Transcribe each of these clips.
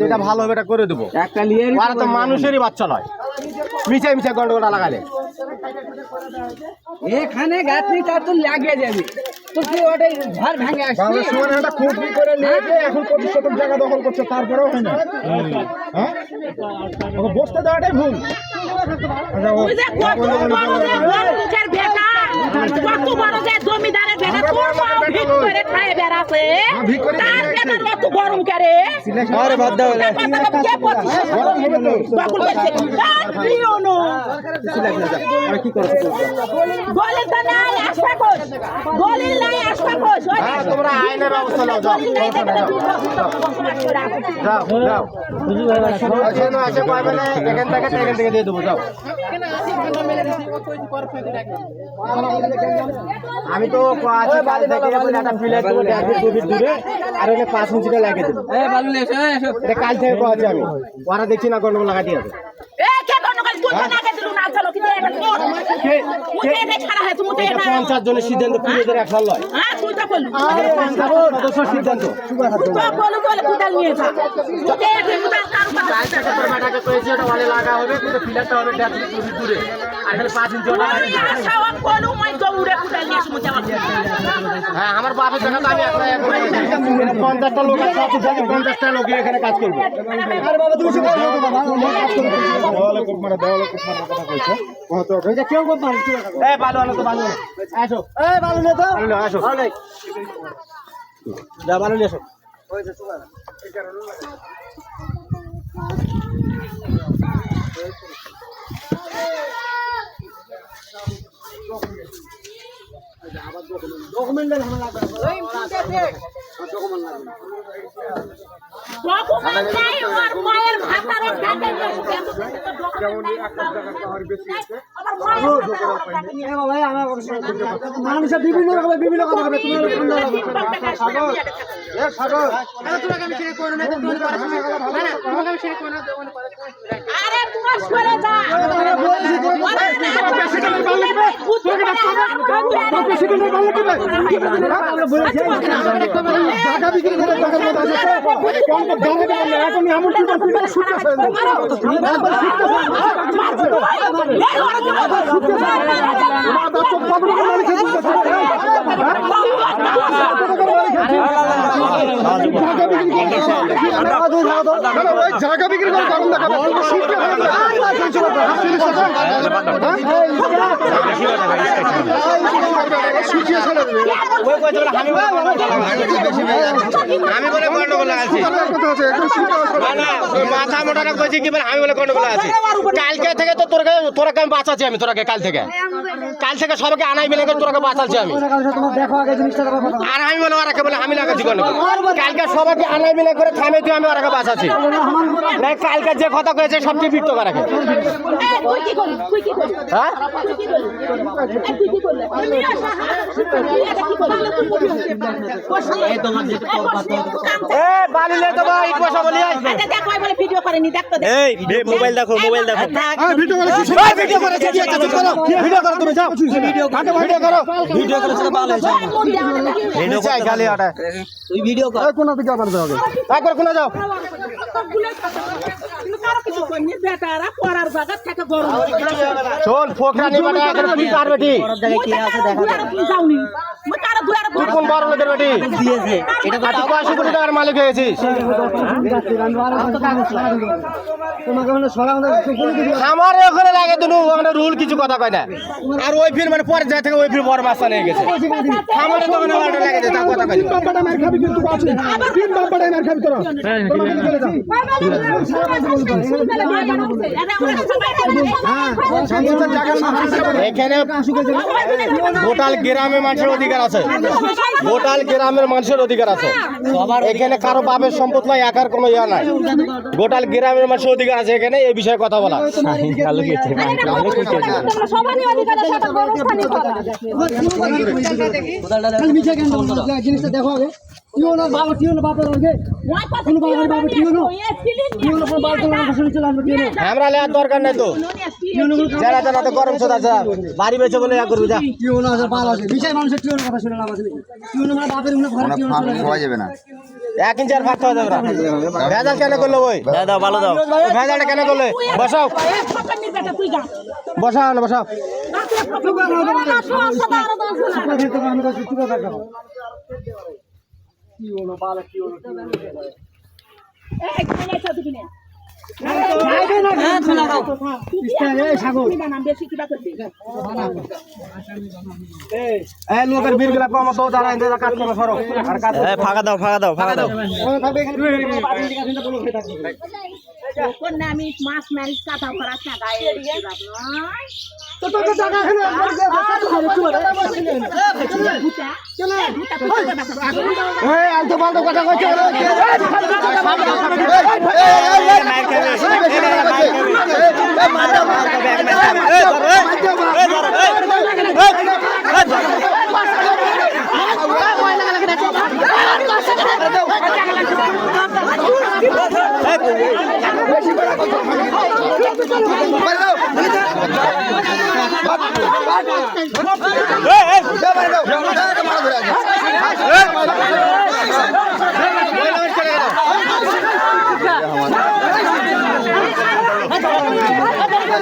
যেটা ভালো হবে এটা করে দেবো। তো মানুষেরই বাচ্চা নয়, মিশাই মিশাই গন্ডগোলটা লাগালে এখানে গাছনি তার তো লাগিয়ে যাবে। তো কি ওটাই ঘর ভাঙে আসছে একটা খুঁটি করে নিয়ে এখন 25 শতক জায়গা দখল করছে, তারপরেও হয় না। হ্যাঁ বসতে দেওয়াটাই ভুল। গরম করে তোমরা আইনের ব্যবস্থা নাও, এখান থেকে দিয়ে দেবো। যাও, আমি তো কাল থেকে একটা প্লেট দেবো 1.5 ফিট দূরে, আর ওকে 5 ইঞ্চিটা লাগিয়ে দেবো। কাল থেকে আছে আমি, ওরা দেখছি না গন্ডগোল লাগাতে আছে। 50 জনের সিদ্ধান্ত পুরোদের একসাথে লয়, সিদ্ধান্ত লাগা হবে, প্লেটটা হবে 1.5 ফিট দূরে, আর 5 ইঞ্চি। হ্যাঁ, আমার বাপের জায়গা আমি 50টা লোক আছে, 50টা লোক এখানে কাজ করবো। মানুষের বিভিন্ন রকমের বিভিন্ন কথা হবে। জায়গা বিক্রি করে কারণ দেখাবে আমি বলে গন্ডগোল আছে, মাথা মোটা কইছি কি আমি বলে গন্ডগোল আছে। কালকে থেকে তো তোরা আমি বাঁচাচ্ছি, আমি তোরাকে কাল থেকে সবাইকে আনাই মিলে তোরাকে বাঁচাচ্ছি আমি। আর আমি বলে ওরাকে বলে আমি লাগাচ্ছি গন্ডগোল। কালকে সবাইকে আনাই মিলে করে থামে তুই আমি ওরাকে বাঁচাচ্ছি। কালকে যে কথা কয়েছে সবচেয়ে বিরক্ত করে। হ্যাঁ মোবাইল দেখো, মোবাইল দেখো, ভিডিও করো, তুমি যাও, ভিডিও করো, ভিডিও করে সেটা ভালো হয়েছে। ভিডিও চাই গালি আটা, তুই ভিডিও কর, কোন দিকে আবার যাও, একবার কোন যাও। চল ফোকরা নিবাটা এখন কি পারবে ঠিক তুই কোন বড় লোকের বেটি দিয়েছে এটা তো 80 কোটি টাকার মালিক হয়েছিস। আমার ওখানে লাগে দিন ওখানে রুল কিছু কথা কয় না। আর ওই ফির মানে পরে যায় থেকে ওই ফির বড় মাছ নিয়ে গেছে আমার দোকানে ওটা লাগে তা কথা কয় বাবাটা মার খাবি কিন্তু আছে তিন বাবাটা মার খাবি তোরা এখানে টোটাল গ্রামে মানুষের অধিকার আছে। গোটাল গ্রামের মানুষের অধিকার আছে এখানে কারো বাপের সম্পদ নয় একার কোনো ইয়া নাই গোটাল গ্রামের মানুষের অধিকার আছে এখানে এই বিষয়ে কথা বলা সবারই অধিকার আছে একটা গণস্থানী করা জিনিসটা দেখো আগে কিও না বাবা কিও না বাপের আগে ওই কথা কোনো বাবার বাবা কিও না এ ফিলিং কিও না বাবা তো শুনে চলে আসবে কিও না আমরা লেয়ার দরকার নাই তো যারা জানা তো গরম সোদা আছে বাড়ি বেচে বলে ইয়া করবি যা কিও না আছে ভালো আছে বিশাল মানুষের কিও না কথা শুনে লাভ আছে নাকি কিও না বাপের ঘরে কিও না খাওয়া যাবে না 1 ইঞ্চি আর ফাঁকতে হবে না ভেজাল কেন করলো ওই দাও ভালো দাও ভেজালটা কেন করলে বসাও এক ফটানির বেটা তুই যা বসাও না বসাও কিও না বালা কিও না এই খাই আছে তুই না খাইবে না খানা খাও এই সাগর তুই না বেশি কিবা করবি এই লোকের বীরগুলা কম তো যারা ইন্দা কাজ করে সরো আর কাজ ফাঁকা দাও থাকবে এখানে পাবলিক কাছে বলো খেতা কোন না আমি মাছ মারিস কাটা করা টাকা তো টাকা এখানে এই আলতো পাল্টো কথা কইছো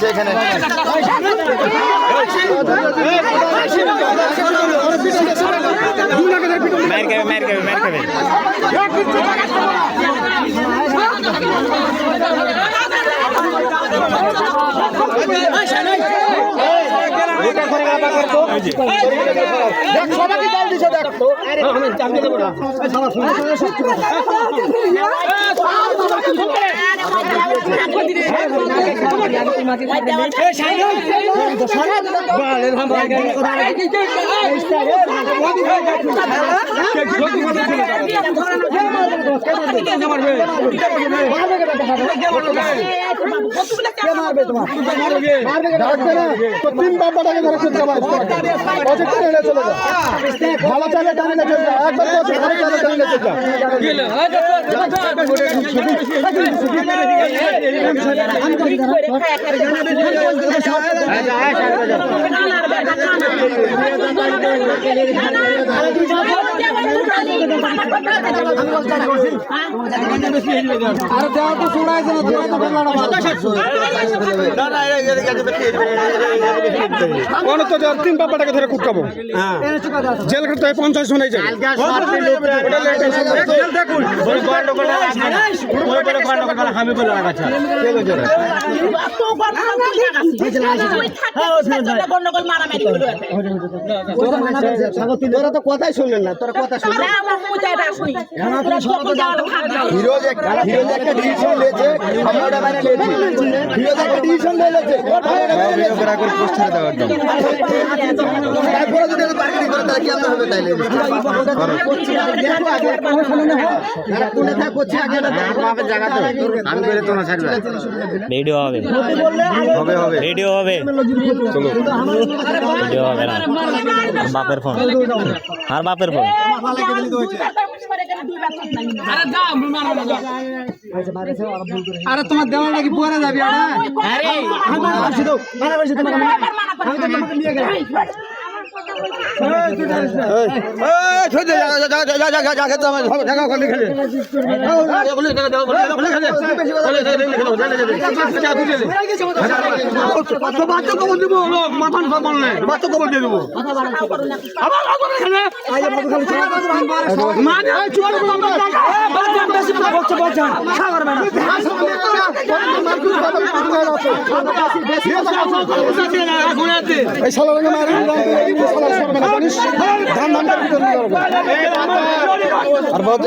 এখানে মার খাবে সবাইকে দল দিছে দেখ তো আরে আমি জানতে দেব না সবাই শুনে সব তিন বাবাটাকে ধরে চলতে হবে ভালো চালে টানে চলতে একবার ভালো চালে টানে চলতে তিন বাবাটাকে ধরে কুটকাবো জেল করতে 50 শোনাই যাবে তোরা তো কথাই শুনলেন না তোরা কথা শুনলেন হিরোজ একটা ডিসিশন নিয়েছে আমরা মানে নিয়েছি হিরোজ একটা ডিসিশন নিয়েছে ভিডিও করা করে পোস্ট করে দাও একদম তারপরে যদি পার্টি করে তাহলে কেমন হবে তাইলে কোনে থাক করছে আগে বাপের জায়গা তো আমি করে তো না ছাড়বে ভিডিও হবে ভিডিও হবে চলো ভিডিও হবে না বাপের ফোন আর বাপের ফোন আরে তোমার দেওয়া নাকি পরে যাবি আরে নিয়ে গেল এই শালা মারি ধান ধান আর বহুত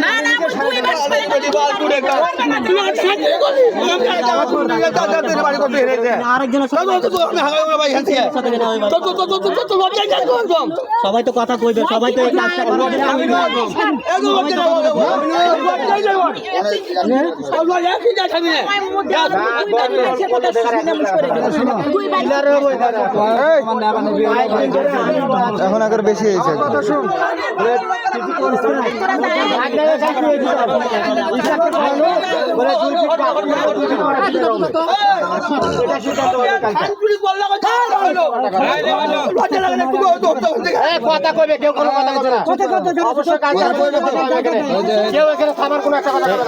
না না তুই বাস সবাই তো কথা কইবে, সবাই তো এই কাজটা করবে। এখন আগের বেশি হয়েছে কথা কইবে কেউ কোনো কথা কইবে না অবশ্যই কাজ করবে কেউ এখানে থামার কোনো একটা কথা কইবে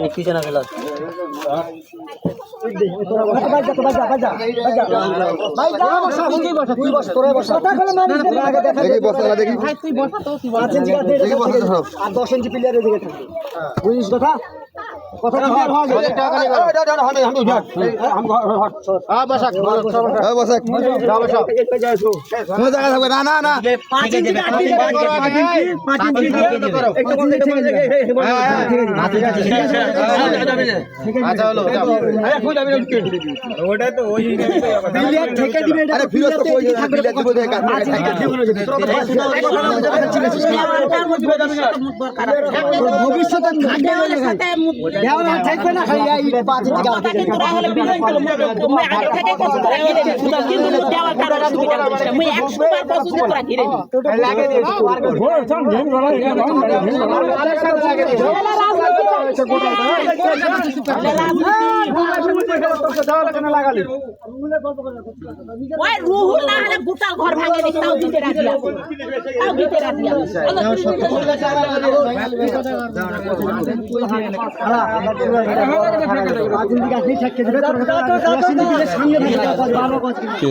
পিছনে ফেলা না না না রুহুল না হলে গোটাল ঘর ভাঙে দিই তাও দিতে রাজি আছে তাও দিতে রাজি কি